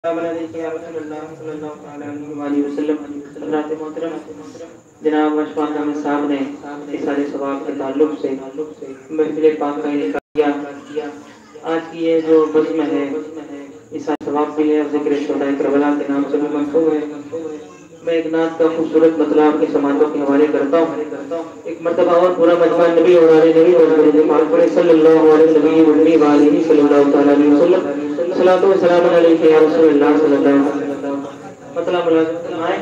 जनाब अशफाक अहमद साहब ने इस सारे सवाब के ताल्लुक से महफिल पाक का इनेका किया। आज की ये जो बज़्म है इस सवाब भी है, ज़िक्र शुहदाए करबला के नाम से भी मंसूब है। मैं एक नात का खूबसूरत मतलब आपके समातों के हवाले करता हूँ। एक मरतबा और पूरा मजमा नबी और आले नबी और सल्लल्लाहु अलैहि वसल्लम सलातो व सलाम अलैका या रसूलल्लाह सल्लल्लाहु अलैहि वसल्लम। मतलब मुलाज़िम आए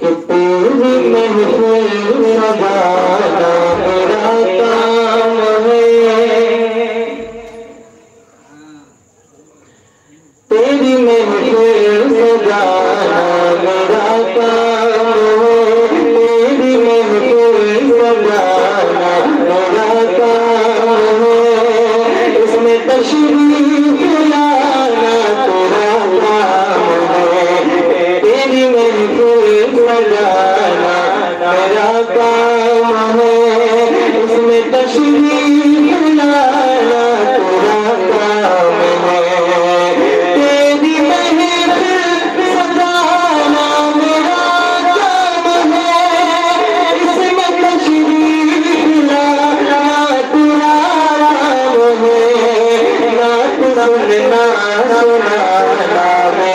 कि तेरी महफिल सजाना मेरा काम है, तेरी महफिल सजाना मेरा काम है, तेरी महफिल सजाना मेरा काम है, इसमें तशरीफ लाना तेरा काम है, तेरी महफिल सजाना मेरा काम है, इसमें तशरीफ लाना तेरा काम है, तेरी महफिल सजाना मेरा काम है, इसमें तशरीफ लाना तेरा काम है, नात सुनना सुनाना